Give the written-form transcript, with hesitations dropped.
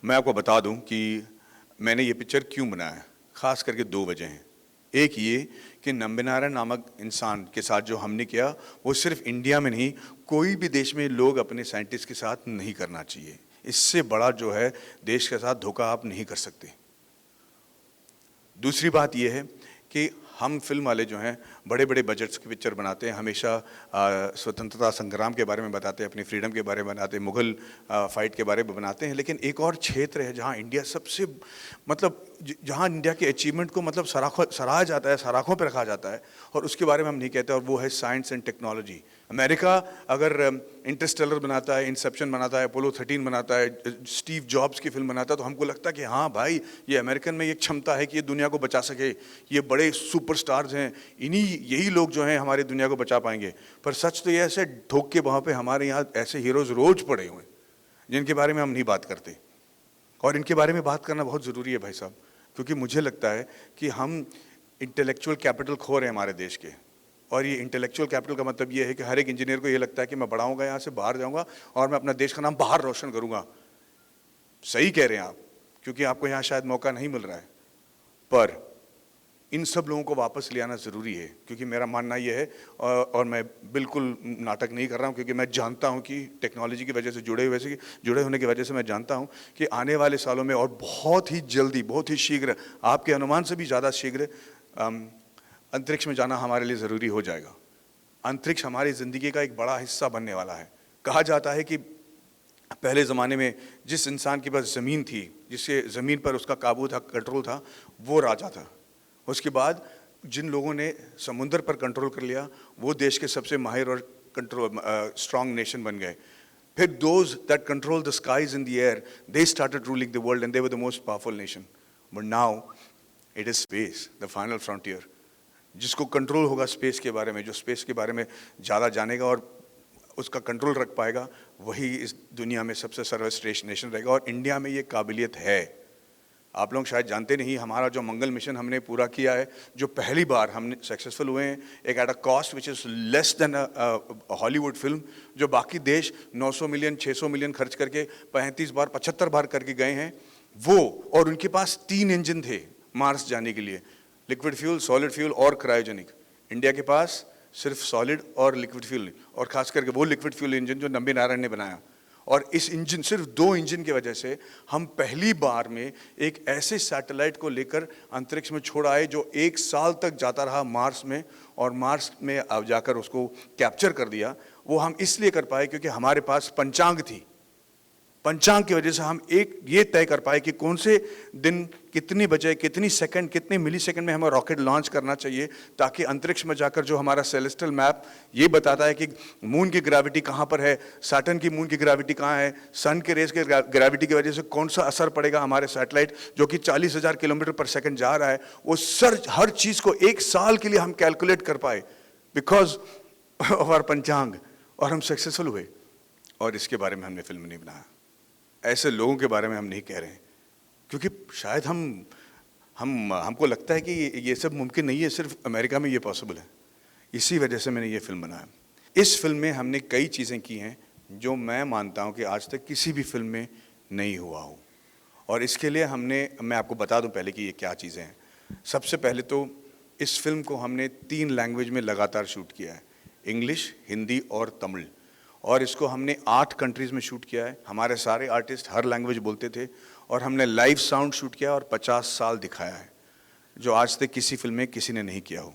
मैं आपको बता दूं कि मैंने ये पिक्चर क्यों बनाया है। ख़ास करके दो वजह हैं। एक ये कि नम्बे नारायण नामक इंसान के साथ जो हमने किया वो सिर्फ इंडिया में नहीं, कोई भी देश में लोग अपने साइंटिस्ट के साथ नहीं करना चाहिए। इससे बड़ा जो है देश के साथ धोखा आप नहीं कर सकते। दूसरी बात ये है कि हम फिल्म वाले जो हैं बड़े बड़े बजट्स की पिक्चर बनाते हैं, हमेशा स्वतंत्रता संग्राम के बारे में बताते हैं, अपनी फ्रीडम के बारे में बनाते हैं, मुग़ल फाइट के बारे में बनाते हैं। लेकिन एक और क्षेत्र है जहां इंडिया सबसे मतलब जहां इंडिया के अचीवमेंट को मतलब सराहा जाता है, सराखों पर रखा जाता है, और उसके बारे में हम नहीं कहते, और वो है साइंस एंड टेक्नोलॉजी। अमेरिका अगर इंटरस्टेलर बनाता है, इंसेप्शन बनाता है, अपोलो 13 बनाता है, स्टीव जॉब्स की फिल्म बनाता है, तो हमको लगता है कि हाँ भाई, ये अमेरिकन में ये क्षमता है कि ये दुनिया को बचा सके, ये बड़े सुपरस्टार्स हैं, यही लोग जो हैं हमारी दुनिया को बचा पाएंगे। पर सच तो ये ऐसे ठोक के वहाँ पे हमारे यहाँ ऐसे हीरोज़ रोज पड़े हुए हैं जिनके बारे में हम नहीं बात करते, और इनके बारे में बात करना बहुत ज़रूरी है भाई साहब, क्योंकि मुझे लगता है कि हम इंटेलेक्चुअल कैपिटल खो रहे हैं हमारे देश के। और ये इंटेलेक्चुअल कैपिटल का मतलब ये है कि हर एक इंजीनियर को ये लगता है कि मैं बढ़ाऊंगा, यहाँ से बाहर जाऊंगा और मैं अपना देश का नाम बाहर रोशन करूंगा। सही कह रहे हैं आप, क्योंकि आपको यहाँ शायद मौका नहीं मिल रहा है, पर इन सब लोगों को वापस ले आना ज़रूरी है। क्योंकि मेरा मानना ये है, और मैं बिल्कुल नाटक नहीं कर रहा हूँ, क्योंकि मैं जानता हूँ कि टेक्नोलॉजी की वजह से जुड़े होने की वजह से मैं जानता हूँ कि आने वाले सालों में और बहुत ही जल्दी, बहुत ही शीघ्र, आपके अनुमान से भी ज़्यादा शीघ्र अंतरिक्ष में जाना हमारे लिए ज़रूरी हो जाएगा। अंतरिक्ष हमारी ज़िंदगी का एक बड़ा हिस्सा बनने वाला है। कहा जाता है कि पहले ज़माने में जिस इंसान के पास ज़मीन थी, जिससे ज़मीन पर उसका काबू था, कंट्रोल था, वो राजा था। उसके बाद जिन लोगों ने समुद्र पर कंट्रोल कर लिया, वो देश के सबसे माहिर और स्ट्रॉन्ग नेशन बन गए। फिर those that control the skies in the air, they started ruling the world and they were the most powerful nation. But now it is space, the final frontier. जिसको कंट्रोल होगा space के बारे में, जो space के बारे में ज़्यादा जानेगा और उसका कंट्रोल रख पाएगा, वही इस दुनिया में सबसे सर्वश्रेष्ठ नेशन रहेगा। और इंडिया में ये काबिलियत है। आप लोग शायद जानते नहीं, हमारा जो मंगल मिशन हमने पूरा किया है, जो पहली बार हमने सक्सेसफुल हुए हैं, एक at a cost which is less than Hollywood film, जो बाकी देश 900 मिलियन 600 मिलियन खर्च करके 35 बार 75 बार करके गए हैं, वो, और उनके पास 3 इंजन थे मार्स जाने के लिए, लिक्विड फ्यूल, सॉलिड फ्यूल और क्रायोजेनिक। इंडिया के पास सिर्फ सॉलिड और लिक्विड फ्यूल, और खास करके वो लिक्विड फ्यूल इंजन जो नम्बे नारायण ने बनाया। और इस इंजन, सिर्फ 2 इंजन की वजह से हम पहली बार में एक ऐसे सैटेलाइट को लेकर अंतरिक्ष में छोड़ आए जो 1 साल तक जाता रहा मार्स में, और मार्स में जाकर उसको कैप्चर कर दिया। वो हम इसलिए कर पाए क्योंकि हमारे पास पंचांग थी। पंचांग की वजह से हम एक ये तय कर पाए कि कौन से दिन, कितनी बजे, कितनी सेकंड, कितने मिली सेकंड में हमें रॉकेट लॉन्च करना चाहिए, ताकि अंतरिक्ष में जाकर जो हमारा सेलेस्टियल मैप ये बताता है कि मून की ग्रेविटी कहाँ पर है, सैटर्न की मून की ग्रेविटी कहाँ है, सन के रेस के ग्रेविटी की वजह से कौन सा असर पड़ेगा हमारे सैटेलाइट जो कि 40,000 किलोमीटर पर सेकेंड जा रहा है, वो हर चीज़ को 1 साल के लिए हम कैलकुलेट कर पाए बिकॉज ऑफ आवर पंचांग, और हम सक्सेसफुल हुए। और इसके बारे में हमने फिल्म नहीं बनाया, ऐसे लोगों के बारे में हम नहीं कह रहे हैं, क्योंकि शायद हमको लगता है कि ये सब मुमकिन नहीं है, सिर्फ अमेरिका में ये पॉसिबल है। इसी वजह से मैंने ये फिल्म बनाया। इस फिल्म में हमने कई चीज़ें की हैं जो मैं मानता हूँ कि आज तक किसी भी फिल्म में नहीं हुआ हो, और इसके लिए मैं आपको बता दूँ पहले कि ये क्या चीज़ें हैं। सबसे पहले तो इस फिल्म को हमने 3 लैंग्वेज में लगातार शूट किया है, इंग्लिश, हिंदी और तमिल, और इसको हमने 8 कंट्रीज़ में शूट किया है। हमारे सारे आर्टिस्ट हर लैंग्वेज बोलते थे, और हमने लाइव साउंड शूट किया और 50 साल दिखाया है, जो आज तक किसी फिल्म में किसी ने नहीं किया हो।